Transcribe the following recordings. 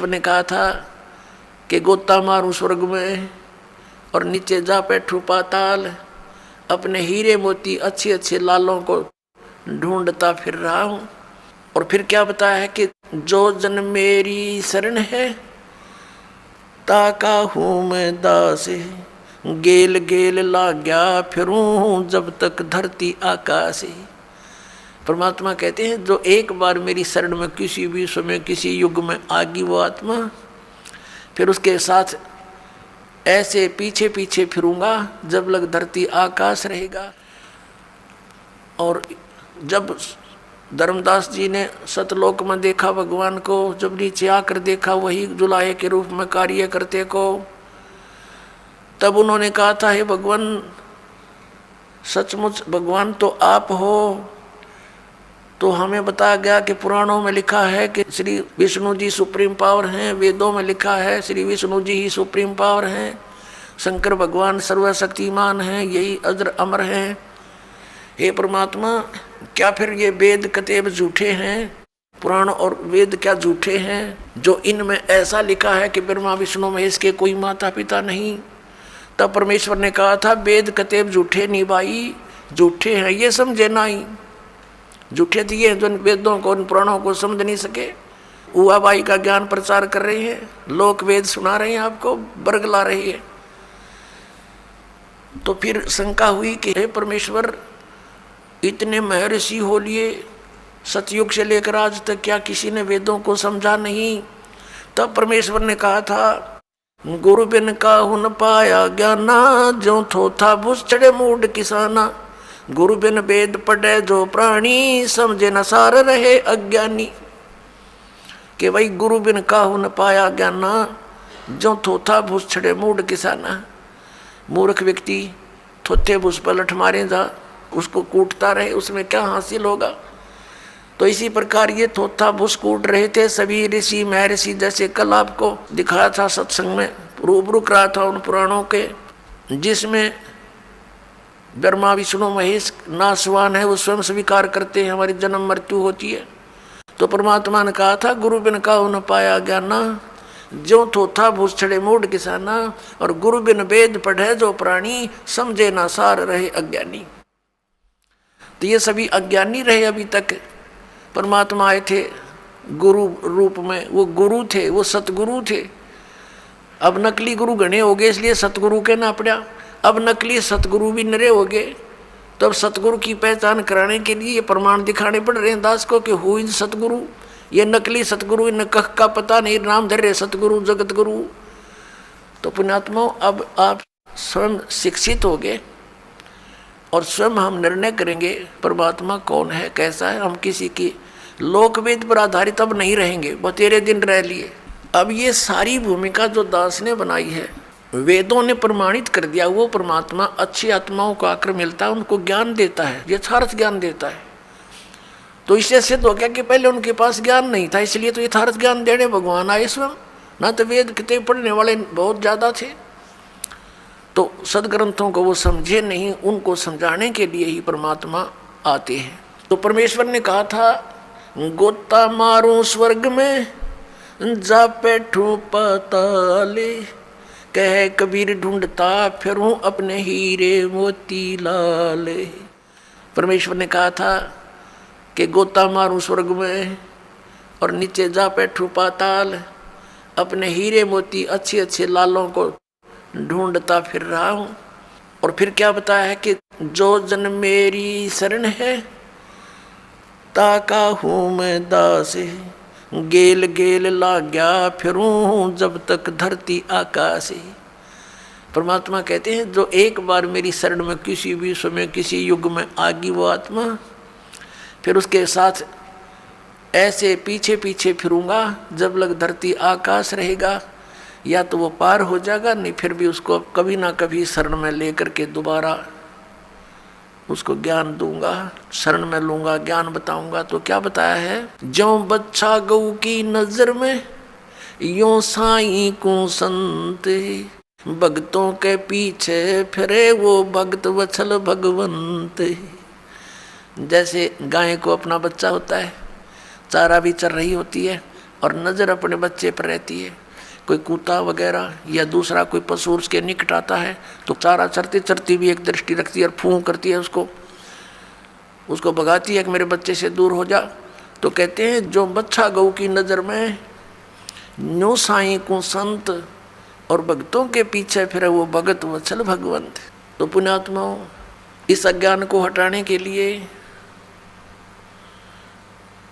परमेश्वर ने कहा था कि गोता मारूं स्वर्ग में और नीचे जा बैठूं पाताल, अपने हीरे मोती अच्छे अच्छे लालों को ढूंढता फिर रहा हूं। और फिर क्या बताया है कि जो जन मेरी शरण है ताका हूं मैं दास, गेल गेल लाग्या फिरूं जब तक धरती आकाश। परमात्मा कहते हैं जो एक बार मेरी शरण में किसी भी समय किसी युग में आगी वो आत्मा, फिर उसके साथ ऐसे पीछे पीछे फिरूंगा जब लग धरती आकाश रहेगा। और जब धर्मदास जी ने सतलोक में देखा भगवान को, जब नीचे आकर देखा वही जुलाहे के रूप में कार्य करते को, तब उन्होंने कहा था हे भगवान, सचमुच भगवान तो आप हो। तो हमें बताया गया कि पुराणों में लिखा है कि श्री विष्णु जी सुप्रीम पावर हैं, वेदों में लिखा है श्री विष्णु जी ही सुप्रीम पावर हैं, शंकर भगवान सर्वशक्तिमान हैं, यही अजर अमर हैं। हे परमात्मा, क्या फिर ये वेद कतेब झूठे हैं? पुराण और वेद क्या झूठे हैं जो इनमें ऐसा लिखा है कि ब्रह्मा विष्णु महेश के कोई माता पिता नहीं? तब परमेश्वर ने कहा था वेद कतेब झूठे नहीं भाई, झूठे हैं ये समझे नहीं। झूठे दिए जो वेदों को, उन पुराणों को समझ नहीं सके, उआ बाई का ज्ञान प्रचार कर रहे हैं, लोक वेद सुना रहे हैं, आपको बरगला रही है। तो फिर शंका हुई कि हे परमेश्वर, इतने महर्षि हो लिए, सतयुग से लेकर आज तक क्या किसी ने वेदों को समझा नहीं? तब परमेश्वर ने कहा था गुरु बिन काहू न पाया ज्ञाना, जो थो था भूस चढ़े मूड किसाना। गुरु बिन वेद पढ़े जो प्राणी, समझे न सार रहे अज्ञानी। कि भाई गुरु बिन काहू न पाया ज्ञाना, जो थोथा भूस चढ़े मूड किसाना। मूर्ख व्यक्ति थोथे भूस पर लठ मारे जा, उसको कूटता रहे, उसमें क्या हासिल होगा? तो इसी प्रकार ये थोथा भूस कूट रहे थे सभी ऋषि महर्षि, जैसे कल आपको दिखाया था सत्संग में, रूबरू करा था उन पुराणों के, जिसमें ब्रह्मा विष्णु महेश नासवान है, वो स्वयं स्वीकार करते हैं हमारी जन्म मृत्यु होती है। तो परमात्मा ने कहा था गुरु बिन काहू न पाया ज्ञाना, जो थोथा भूस चढ़े मूड किसाना। और गुरु बिन वेद पढ़े जो प्राणी, समझे ना सार रहे अज्ञानी। तो ये सभी अज्ञानी रहे अभी तक। परमात्मा आए थे गुरु रूप में, वो गुरु थे, वो सतगुरु थे। अब नकली गुरु घने हो गए इसलिए सतगुरु कहना पड़ा। अब नकली सतगुरु भी नरे हो गए, तो अब सतगुरु की पहचान कराने के लिए ये प्रमाण दिखाने पड़ रहे हैं दास को कि हु इज सतगुरु। ये नकली सतगुरु, इन कख का पता नहीं, नाम धर रहे सतगुरु जगत गुरु। तो पुण्यात्माओं, अब आप स्वयं शिक्षित हो गए और स्वयं हम निर्णय करेंगे परमात्मा कौन है, कैसा है। हम किसी की लोकवेद पर आधारित अब नहीं रहेंगे, वो तेरे दिन रह लिए। अब ये सारी भूमिका जो दास ने बनाई है, वेदों ने प्रमाणित कर दिया, वो परमात्मा अच्छी आत्माओं को आकर मिलता है, उनको ज्ञान देता है, यथार्थ ज्ञान देता है। तो इससे सिद्ध हो गया कि पहले उनके पास ज्ञान नहीं था, इसलिए तो यथार्थ ज्ञान देने भगवान आए स्वयं। ना तो वेद कितने पढ़ने वाले बहुत ज़्यादा थे, तो सदग्रंथों को वो समझे नहीं, उनको समझाने के लिए ही परमात्मा आते हैं। तो परमेश्वर ने कहा था गोता मारूं स्वर्ग में, जा बैठूं पाताले, कह कबीर ढूंढता फिरूं अपने हीरे मोती लाले। परमेश्वर ने कहा था कि गोता मारूं स्वर्ग में और नीचे जा बैठूं पाताल, अपने हीरे मोती अच्छे अच्छे लालों को ढूंढता फिर रहा हूं। और फिर क्या बताया है कि जो जन मेरी शरण है ताका हूं मैं दास, गेल गेल लाग्या फिरूं जब तक धरती आकाश। परमात्मा कहते हैं जो एक बार मेरी शरण में किसी भी समय किसी युग में आगी वो आत्मा, फिर उसके साथ ऐसे पीछे पीछे फिरूंगा जब लग धरती आकाश रहेगा। या तो वो पार हो जाएगा, नहीं फिर भी उसको कभी ना कभी शरण में लेकर के दोबारा उसको ज्ञान दूंगा, शरण में लूंगा, ज्ञान बताऊंगा। तो क्या बताया है, ज्यों बच्चा गऊ की नजर में यों साईं को संत, भक्तों के पीछे फिरे वो भक्त वत्सल भगवंत। जैसे गाय को अपना बच्चा होता है, चारा भी चर रही होती है और नज़र अपने बच्चे पर रहती है। कोई कुत्ता वगैरह या दूसरा कोई पशु उसके निकट आता है तो चारा चरती चरती भी एक दृष्टि रखती है और फूं करती है, उसको भगाती है कि मेरे बच्चे से दूर हो जा। तो कहते हैं जो बच्चा गऊ की नज़र में न्यू साईं को संत और भक्तों के पीछे फिर वो भगत वत्सल भगवंत। तो पुण्यात्माओं, इस अज्ञान को हटाने के लिए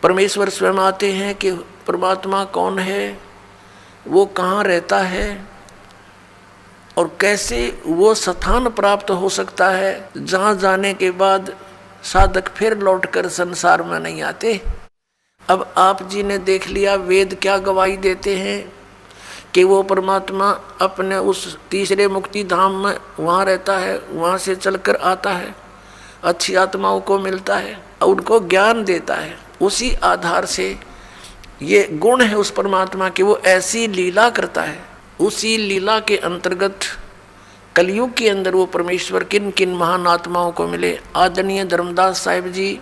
परमेश्वर स्वयं आते हैं कि परमात्मा कौन है, वो कहाँ रहता है और कैसे वो स्थान प्राप्त हो सकता है जहाँ जाने के बाद साधक फिर लौटकर संसार में नहीं आते। अब आप जी ने देख लिया वेद क्या गवाही देते हैं कि वो परमात्मा अपने उस तीसरे मुक्ति धाम में वहाँ रहता है, वहाँ से चलकर आता है, अच्छी आत्माओं को मिलता है, उनको ज्ञान देता है। उसी आधार से ये गुण है उस परमात्मा की, वो ऐसी लीला करता है। उसी लीला के अंतर्गत कलयुग के अंदर वो परमेश्वर किन किन महान आत्माओं को मिले। आदरणीय धर्मदास साहिब जी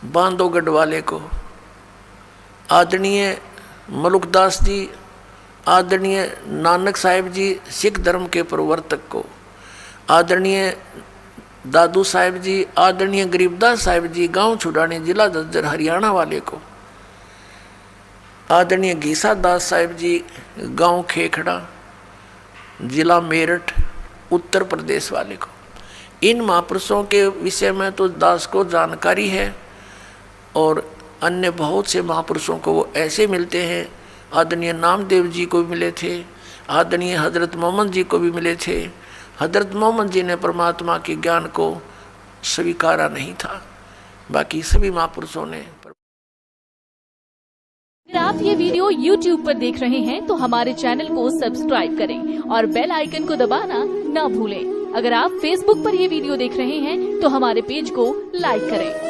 बांधवगढ़ वाले को, आदरणीय मलुकदास जी, आदरणीय नानक साहिब जी सिख धर्म के प्रवर्तक को, आदरणीय दादू साहिब जी, आदरणीय गरीबदास साहिब जी गांव छुड़ाने जिला झज्जर हरियाणा वाले को, आदरणीय घीसा दास साहिब जी गांव खेखड़ा जिला मेरठ उत्तर प्रदेश वाले को। इन महापुरुषों के विषय में तो दास को जानकारी है और अन्य बहुत से महापुरुषों को वो ऐसे मिलते हैं। आदरणीय नामदेव जी को भी मिले थे, आदरणीय हजरत मोहम्मद जी को भी मिले थे। हजरत मोहम्मद जी ने परमात्मा के ज्ञान को स्वीकारा नहीं था, बाकी सभी महापुरुषों ने। अगर आप ये वीडियो YouTube पर देख रहे हैं तो हमारे चैनल को सब्सक्राइब करें और बेल आइकन को दबाना ना भूलें। अगर आप Facebook पर ये वीडियो देख रहे हैं तो हमारे पेज को लाइक करें।